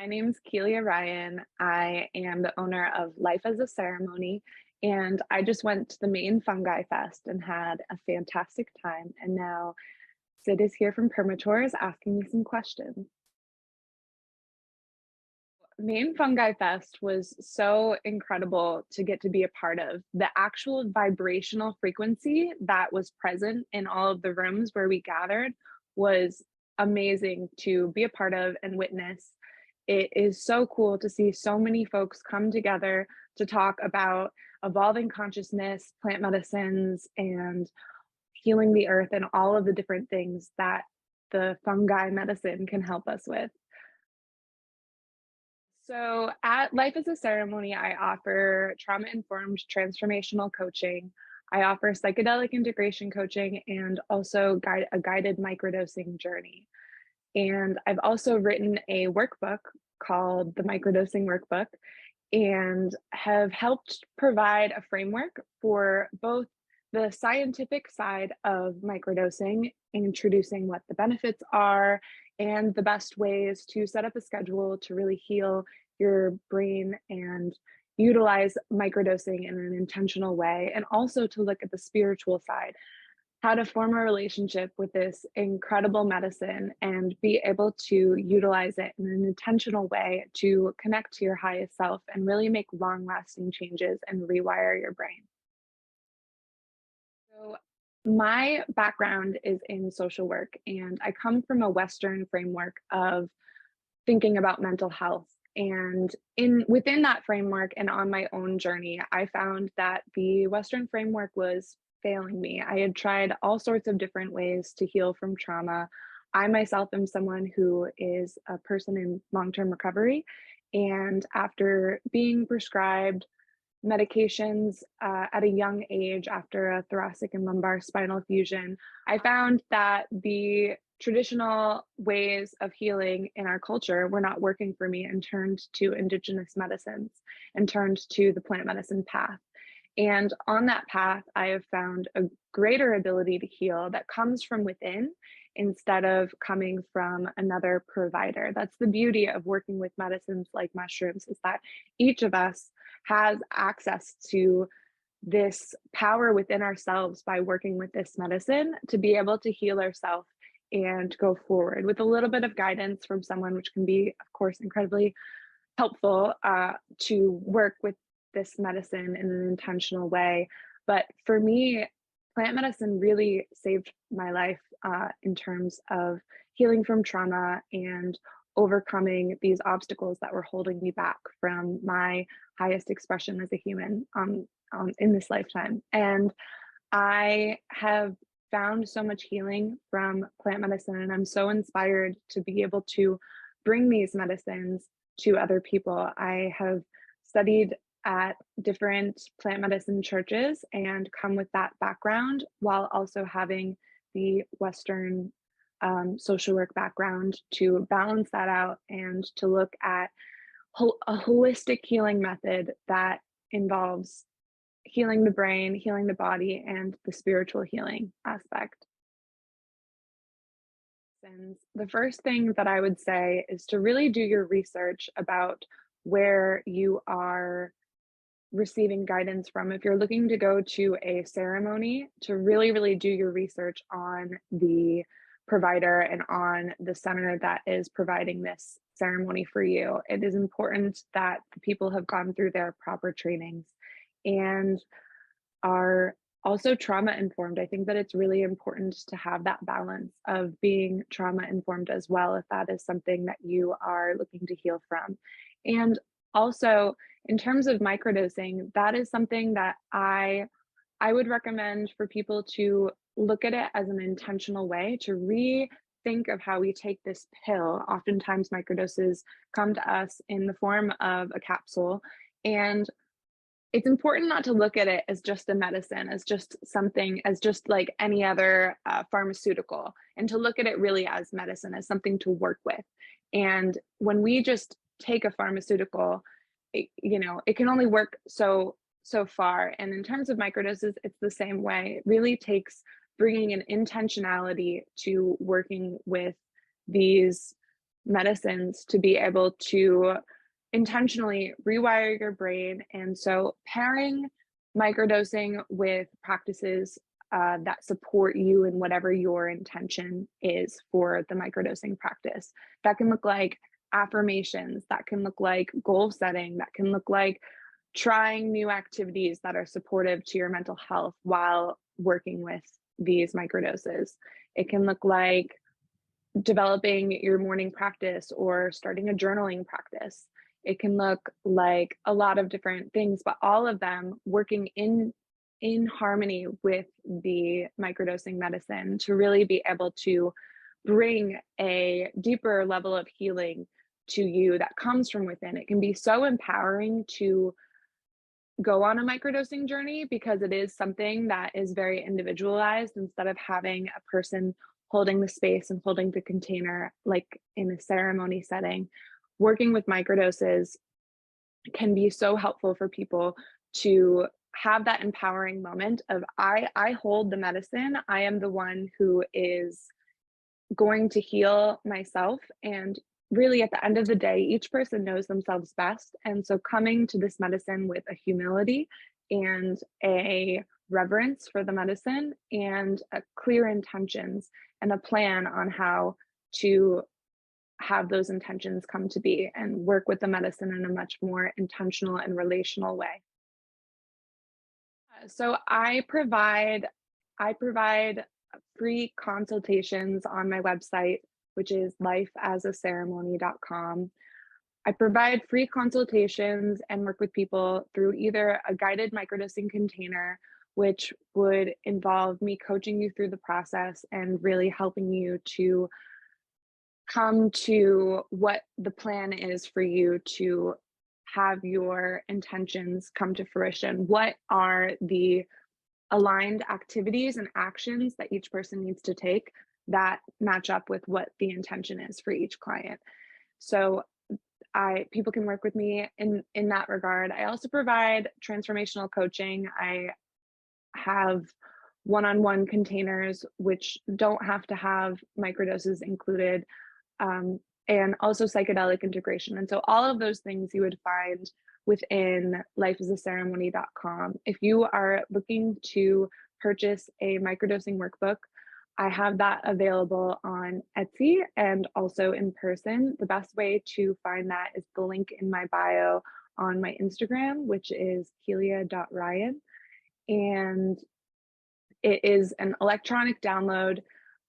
My name's Keelia Ryan. I am the owner of Life as a Ceremony, and I just went to the Maine Fungi Fest and had a fantastic time. And now Sid is here from Permatours asking me some questions. Maine Fungi Fest was so incredible to get to be a part of. The actual vibrational frequency that was present in all of the rooms where we gathered was amazing to be a part of and witness. It is so cool to see so many folks come together to talk about evolving consciousness, plant medicines, and healing the earth and all of the different things that the fungi medicine can help us with. So at Life is a Ceremony, I offer trauma informed transformational coaching. I offer psychedelic integration coaching and also a guided microdosing journey. And I've also written a workbook called the Microdosing Workbook and have helped provide a framework for both the scientific side of microdosing, introducing what the benefits are and the best ways to set up a schedule to really heal your brain and utilize microdosing in an intentional way, and also to look at the spiritual side, how to form a relationship with this incredible medicine and be able to utilize it in an intentional way to connect to your highest self and really make long lasting changes and rewire your brain. So, my background is in social work, and I come from a Western framework of thinking about mental health. And in within that framework and on my own journey, I found that the Western framework was failing me. I had tried all sorts of different ways to heal from trauma. I myself am someone who is a person in long-term recovery. And after being prescribed medications at a young age after a thoracic and lumbar spinal fusion, I found that the traditional ways of healing in our culture were not working for me and turned to indigenous medicines and turned to the plant medicine path. And on that path, I have found a greater ability to heal that comes from within instead of coming from another provider. That's the beauty of working with medicines like mushrooms, is that each of us has access to this power within ourselves by working with this medicine to be able to heal ourselves and go forward with a little bit of guidance from someone, which can be, of course, incredibly helpful to work with this medicine in an intentional way. But for me, plant medicine really saved my life in terms of healing from trauma and overcoming these obstacles that were holding me back from my highest expression as a human in this lifetime. And I have found so much healing from plant medicine, and I'm so inspired to be able to bring these medicines to other people. I have studied at different plant medicine churches and come with that background while also having the Western social work background to balance that out and to look at a holistic healing method that involves healing the brain, healing the body, and the spiritual healing aspect. And the first thing that I would say is to really do your research about where you are receiving guidance from. If you're looking to go to a ceremony, to really, really do your research on the provider and on the center that is providing this ceremony for you. It is important that the people have gone through their proper trainings and are also trauma informed. I think that it's really important to have that balance of being trauma informed as well, if that is something that you are looking to heal from. And also, in terms of microdosing, that is something that I would recommend for people to look at it as an intentional way to rethink of how we take this pill. Oftentimes, microdoses come to us in the form of a capsule, and it's important not to look at it as just a medicine, as just something, as just like any other pharmaceutical, and to look at it really as medicine, as something to work with. And when we just take a pharmaceutical, it can only work so far. And in terms of microdoses, it's the same way. It really takes bringing an intentionality to working with these medicines to be able to intentionally rewire your brain. And so pairing microdosing with practices that support you in whatever your intention is for the microdosing practice. That can look like affirmations, that can look like goal setting, that can look like trying new activities that are supportive to your mental health while working with these microdoses. It can look like developing your morning practice or starting a journaling practice. It can look like a lot of different things, but all of them working in harmony with the microdosing medicine to really be able to bring a deeper level of healing to you that comes from within. It can be so empowering to go on a microdosing journey because it is something that is very individualized instead of having a person holding the space and holding the container like in a ceremony setting. Working with microdoses can be so helpful for people to have that empowering moment of I hold the medicine. I am the one who is going to heal myself. And really, at the end of the day, each person knows themselves best. And so, coming to this medicine with a humility and a reverence for the medicine and a clear intentions and a plan on how to have those intentions come to be and work with the medicine in a much more intentional and relational way. So I provide free consultations on my website, which is lifeasaceremony.com. I provide free consultations and work with people through either a guided microdosing container, which would involve me coaching you through the process and really helping you to come to what the plan is for you to have your intentions come to fruition. What are the aligned activities and actions that each person needs to take that match up with what the intention is for each client? So I people can work with me in that regard. I also provide transformational coaching. I have one-on-one containers which don't have to have microdoses included, um, and also psychedelic integration. And so all of those things you would find within lifeasaceremony.com. If you are looking to purchase a microdosing workbook, I have that available on Etsy and also in person. The best way to find that is the link in my bio on my Instagram, which is keelia.ryan. And it is an electronic download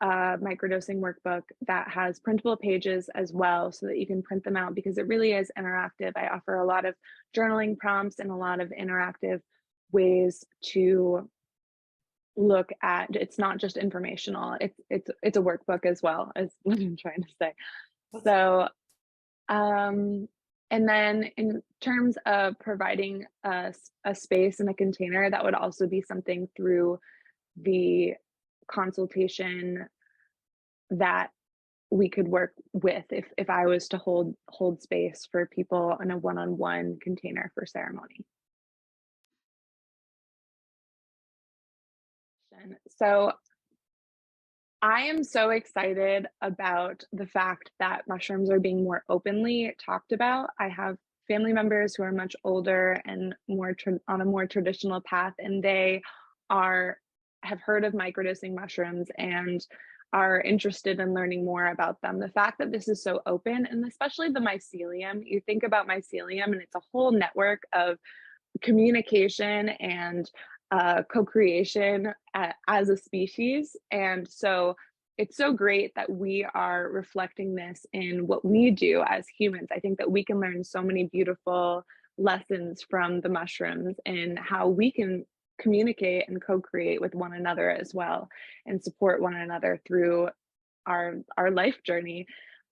microdosing workbook that has printable pages as well so that you can print them out because it really is interactive. I offer a lot of journaling prompts and a lot of interactive ways to look at. It's not just informational, it's a workbook as well, is what I'm trying to say. So and then in terms of providing a space and a container, that would also be something through the consultation that we could work with if I was to hold space for people in a one-on-one container for ceremony. So I am so excited about the fact that mushrooms are being more openly talked about. I have family members who are much older and on a more traditional path, and they are have heard of microdosing mushrooms and are interested in learning more about them. The fact that this is so open, and especially the mycelium, you think about mycelium, and it's a whole network of communication and co-creation as a species. And so it's so great that we are reflecting this in what we do as humans. I think that we can learn so many beautiful lessons from the mushrooms and how we can communicate and co-create with one another as well and support one another through our life journey.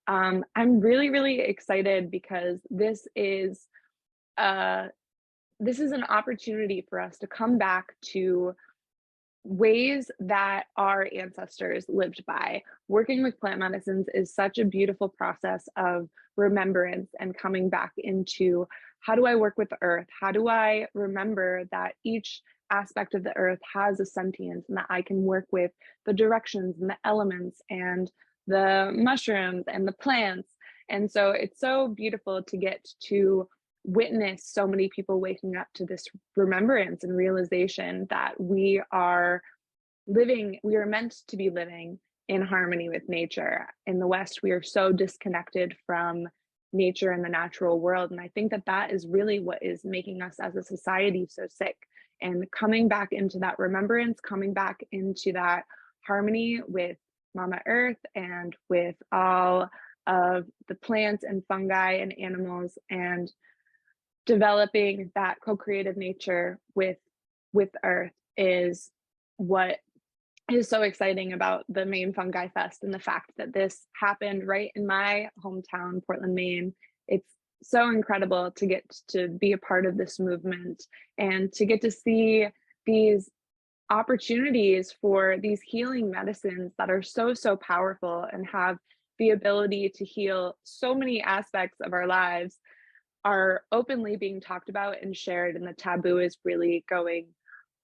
I'm really excited because uh, this is an opportunity for us to come back to ways that our ancestors lived by. Working with plant medicines is such a beautiful process of remembrance and coming back into how do I work with the earth? How do I remember that each aspect of the earth has a sentience and that I can work with the directions and the elements and the mushrooms and the plants And so it's so beautiful to get to witness so many people waking up to this remembrance and realization that we are meant to be living in harmony with nature. In the West, we are so disconnected from nature and the natural world. And I think that that is really what is making us as a society so sick. And coming back into that remembrance, coming back into that harmony with Mama Earth and with all of the plants and fungi and animals, and developing that co-creative nature with Earth is what is so exciting about the Maine Fungi Fest, and the fact that this happened right in my hometown, Portland, Maine. It's so incredible to get to be a part of this movement and to get to see these opportunities for these healing medicines that are so, so powerful and have the ability to heal so many aspects of our lives are openly being talked about and shared, and the taboo is really going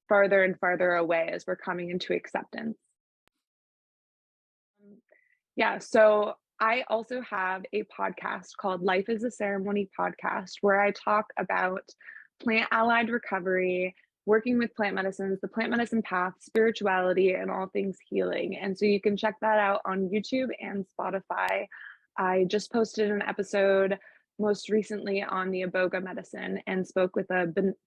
farther and farther away as we're coming into acceptance. Yeah, so I also have a podcast called Life is a Ceremony podcast, where I talk about plant allied recovery, working with plant medicines, the plant medicine path, spirituality, and all things healing. And so you can check that out on YouTube and Spotify. I just posted an episode most recently on the Iboga medicine and spoke with a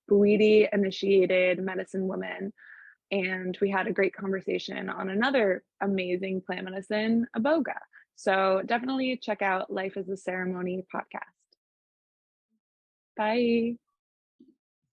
Bwiti initiated medicine woman, and we had a great conversation on another amazing plant medicine, Iboga. So definitely check out Life is a Ceremony podcast. Bye.